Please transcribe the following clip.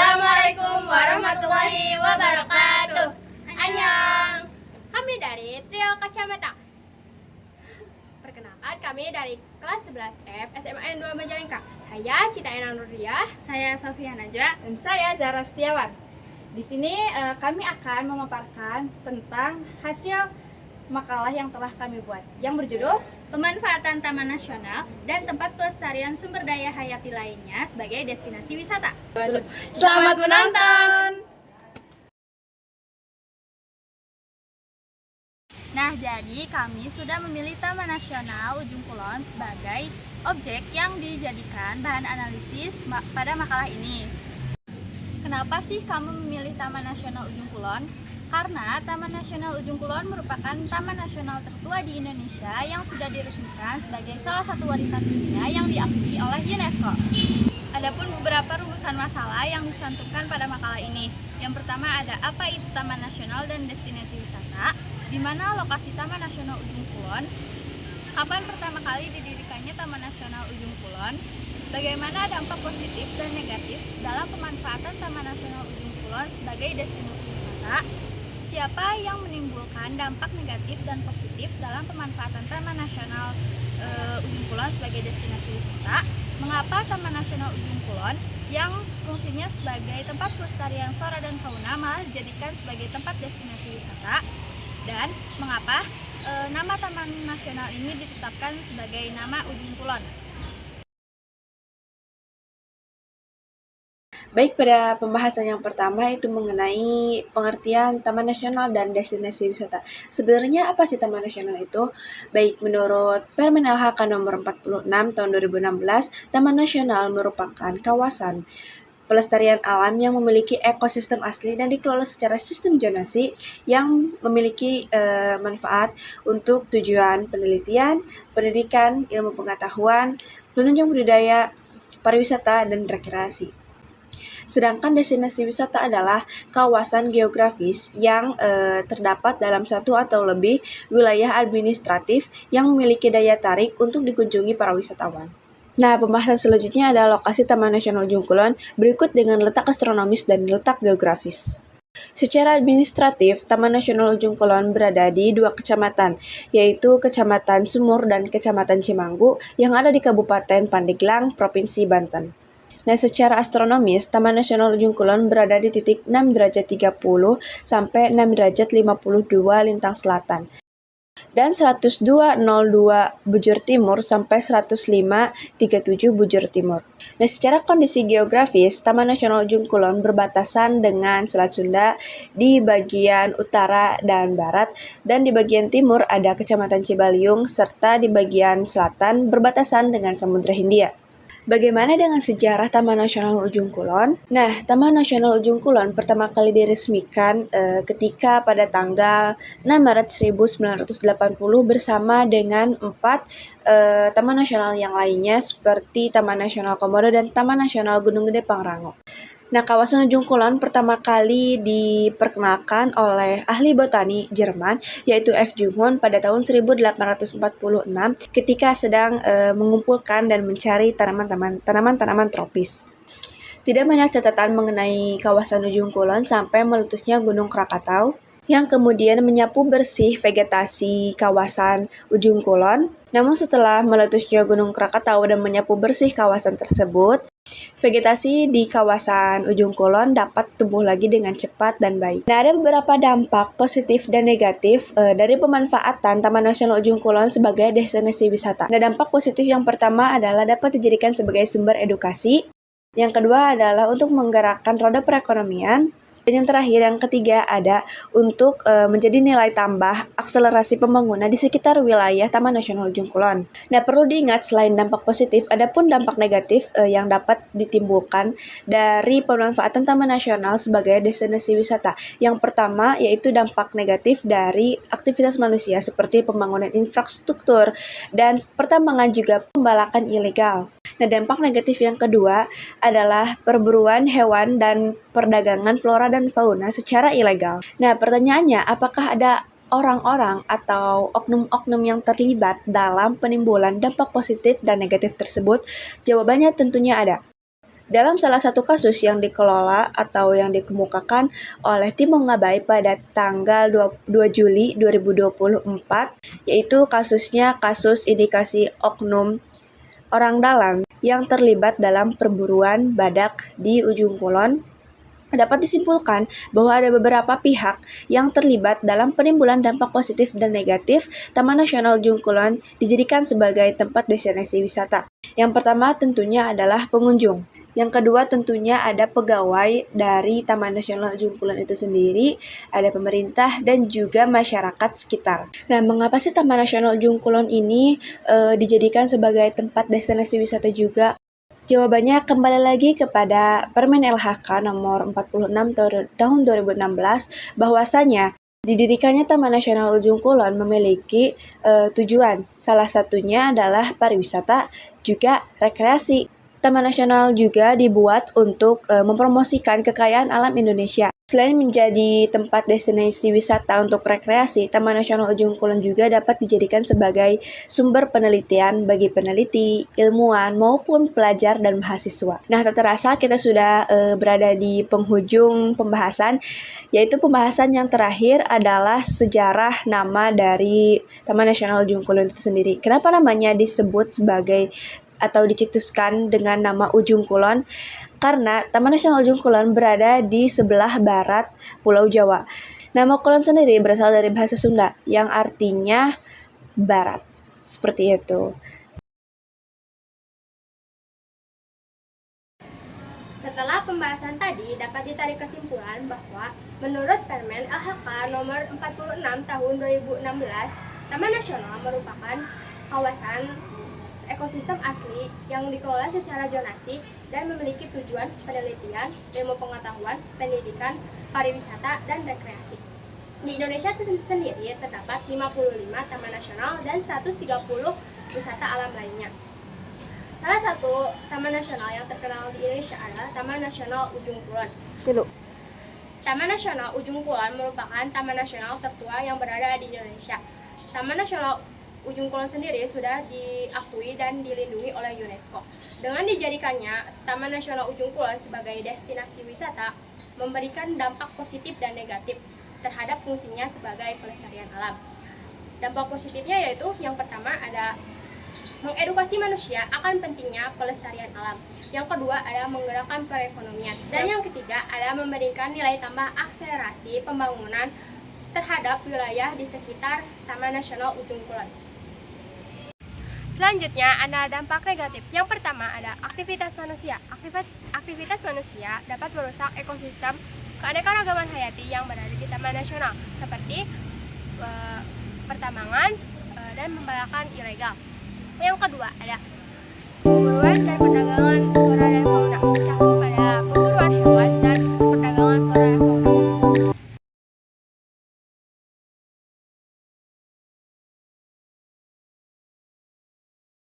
Assalamualaikum warahmatullahi wabarakatuh. Annyeong. Kami dari Trio Kacamata. Perkenalkan, kami dari kelas 11F SMA N2 Majalengka. Saya Cita Enang Nurdiah. Saya Sofia Najwa. Dan saya Zara Setiawan. Di sini kami akan memaparkan tentang hasil makalah yang telah kami buat yang berjudul Pemanfaatan Taman Nasional dan tempat pelestarian sumber daya hayati lainnya sebagai destinasi wisata. Selamat menonton. Nah, jadi kami sudah memilih Taman Nasional Ujung Kulon sebagai objek yang dijadikan bahan analisis pada makalah ini. Kenapa sih kamu memilih Taman Nasional Ujung Kulon? Karena Taman Nasional Ujung Kulon merupakan taman nasional tertua di Indonesia yang sudah diresmikan sebagai salah satu warisan dunia yang diakui oleh UNESCO. Adapun beberapa rumusan masalah yang dicantumkan pada makalah ini. Yang pertama ada apa itu Taman Nasional dan destinasi wisata, di mana lokasi Taman Nasional Ujung Kulon, kapan pertama kali didirikannya Taman Nasional Ujung Kulon, bagaimana dampak positif dan negatif dalam pemanfaatan Taman Nasional Ujung Kulon sebagai destinasi wisata, siapa yang menimbulkan dampak negatif dan positif dalam pemanfaatan Taman Nasional Ujung Kulon sebagai destinasi wisata, mengapa Taman Nasional Ujung Kulon yang fungsinya sebagai tempat pelestarian flora dan fauna malah dijadikan sebagai tempat destinasi wisata, dan mengapa nama Taman Nasional ini ditetapkan sebagai nama Ujung Kulon. Baik, pada pembahasan yang pertama itu mengenai pengertian Taman Nasional dan destinasi wisata. Sebenarnya apa sih Taman Nasional itu? Baik, menurut Permen LHK nomor 46 tahun 2016, Taman Nasional merupakan kawasan pelestarian alam yang memiliki ekosistem asli dan dikelola secara sistem zonasi yang memiliki manfaat untuk tujuan penelitian, pendidikan, ilmu pengetahuan, penunjang budidaya, pariwisata, dan rekreasi. Sedangkan destinasi wisata adalah kawasan geografis yang terdapat dalam satu atau lebih wilayah administratif yang memiliki daya tarik untuk dikunjungi para wisatawan. Nah, pembahasan selanjutnya adalah lokasi Taman Nasional Ujung Kulon berikut dengan letak astronomis dan letak geografis. Secara administratif, Taman Nasional Ujung Kulon berada di dua kecamatan, yaitu Kecamatan Sumur dan Kecamatan Cimanggu yang ada di Kabupaten Pandeglang, Provinsi Banten. Nah, secara astronomis, Taman Nasional Ujung Kulon berada di titik 6 derajat 30 sampai 6 derajat 52 lintang selatan dan 102,02 bujur timur sampai 105,37 bujur timur. Nah, secara kondisi geografis, Taman Nasional Ujung Kulon berbatasan dengan Selat Sunda di bagian utara dan barat, dan di bagian timur ada Kecamatan Cibaliung, serta di bagian selatan berbatasan dengan Samudra Hindia. Bagaimana dengan sejarah Taman Nasional Ujung Kulon? Nah, Taman Nasional Ujung Kulon pertama kali diresmikan ketika pada tanggal 6 Maret 1980 bersama dengan 4 Taman Nasional yang lainnya seperti Taman Nasional Komodo dan Taman Nasional Gunung Gede Pangrango. Nah, kawasan Ujung Kulon pertama kali diperkenalkan oleh ahli botani Jerman, yaitu F. Junghun pada tahun 1846 ketika sedang mengumpulkan dan mencari tanaman-tanaman tropis. Tidak banyak catatan mengenai kawasan Ujung Kulon sampai meletusnya Gunung Krakatau, yang kemudian menyapu bersih vegetasi kawasan Ujung Kulon. Namun setelah meletusnya Gunung Krakatau dan menyapu bersih kawasan tersebut, vegetasi di kawasan Ujung Kulon dapat tumbuh lagi dengan cepat dan baik. Nah, ada beberapa dampak positif dan negatif dari pemanfaatan Taman Nasional Ujung Kulon sebagai destinasi wisata. Nah, dampak positif yang pertama adalah dapat dijadikan sebagai sumber edukasi. Yang kedua adalah untuk menggerakkan roda perekonomian. Dan yang terakhir, yang ketiga ada untuk menjadi nilai tambah akselerasi pembangunan di sekitar wilayah Taman Nasional Ujung Kulon. Nah, perlu diingat selain dampak positif, ada pun dampak negatif yang dapat ditimbulkan dari pemanfaatan Taman Nasional sebagai destinasi wisata. Yang pertama yaitu dampak negatif dari aktivitas manusia seperti pembangunan infrastruktur dan pertambangan juga pembalakan ilegal. Nah, dampak negatif yang kedua adalah perburuan hewan dan perdagangan flora dan fauna secara ilegal. Nah, pertanyaannya, apakah ada orang-orang atau oknum-oknum yang terlibat dalam penimbulan dampak positif dan negatif tersebut? Jawabannya tentunya ada. Dalam salah satu kasus yang dikelola atau yang dikemukakan oleh tim Mongabai pada tanggal 2 Juli 2024, yaitu kasus indikasi oknum orang dalam yang terlibat dalam perburuan badak di Ujung Kulon, dapat disimpulkan bahwa ada beberapa pihak yang terlibat dalam penimbulan dampak positif dan negatif Taman Nasional Ujung Kulon dijadikan sebagai tempat destinasi wisata. Yang pertama tentunya adalah pengunjung. Yang kedua tentunya ada pegawai dari Taman Nasional Ujung Kulon itu sendiri, ada pemerintah dan juga masyarakat sekitar. Nah, mengapa sih Taman Nasional Ujung Kulon ini dijadikan sebagai tempat destinasi wisata juga? Jawabannya kembali lagi kepada Permen LHK nomor 46 tahun 2016, bahwasanya didirikannya Taman Nasional Ujung Kulon memiliki tujuan. Salah satunya adalah pariwisata, juga rekreasi. Taman Nasional juga dibuat untuk mempromosikan kekayaan alam Indonesia. Selain menjadi tempat destinasi wisata untuk rekreasi, Taman Nasional Ujung Kulon juga dapat dijadikan sebagai sumber penelitian bagi peneliti, ilmuwan, maupun pelajar dan mahasiswa. Nah, tak terasa kita sudah berada di penghujung pembahasan, yaitu pembahasan yang terakhir adalah sejarah nama dari Taman Nasional Ujung Kulon itu sendiri. Kenapa namanya disebut sebagai atau dicetuskan dengan nama Ujung Kulon? Karena Taman Nasional Ujung Kulon berada di sebelah barat Pulau Jawa. Nama Kulon sendiri berasal dari bahasa Sunda yang artinya barat. Seperti itu. Setelah pembahasan tadi, dapat ditarik kesimpulan bahwa menurut Permen LHK nomor 46 tahun 2016, Taman Nasional merupakan kawasan ekosistem asli yang dikelola secara zonasi dan memiliki tujuan penelitian, ilmu pengetahuan, pendidikan, pariwisata, dan rekreasi. Di Indonesia sendiri terdapat 55 taman nasional dan 130 wisata alam lainnya. Salah satu taman nasional yang terkenal di Indonesia adalah Taman Nasional Ujung Kulon. Taman Nasional Ujung Kulon merupakan taman nasional tertua yang berada di Indonesia. Taman Nasional Ujung Kulon sendiri sudah diakui dan dilindungi oleh UNESCO. Dengan dijadikannya Taman Nasional Ujung Kulon sebagai destinasi wisata, memberikan dampak positif dan negatif terhadap fungsinya sebagai pelestarian alam. Dampak positifnya yaitu yang pertama ada mengedukasi manusia akan pentingnya pelestarian alam. Yang kedua ada menggerakkan perekonomian. Dan yang ketiga ada memberikan nilai tambah akselerasi pembangunan terhadap wilayah di sekitar Taman Nasional Ujung Kulon. Selanjutnya ada dampak negatif. Yang pertama ada aktivitas manusia. Aktivitas manusia dapat merusak ekosistem keanekaragaman hayati yang berada di Taman Nasional, seperti pertambangan dan pembalakan ilegal. Yang kedua ada pemburuan dan perdagangan flora dan fauna.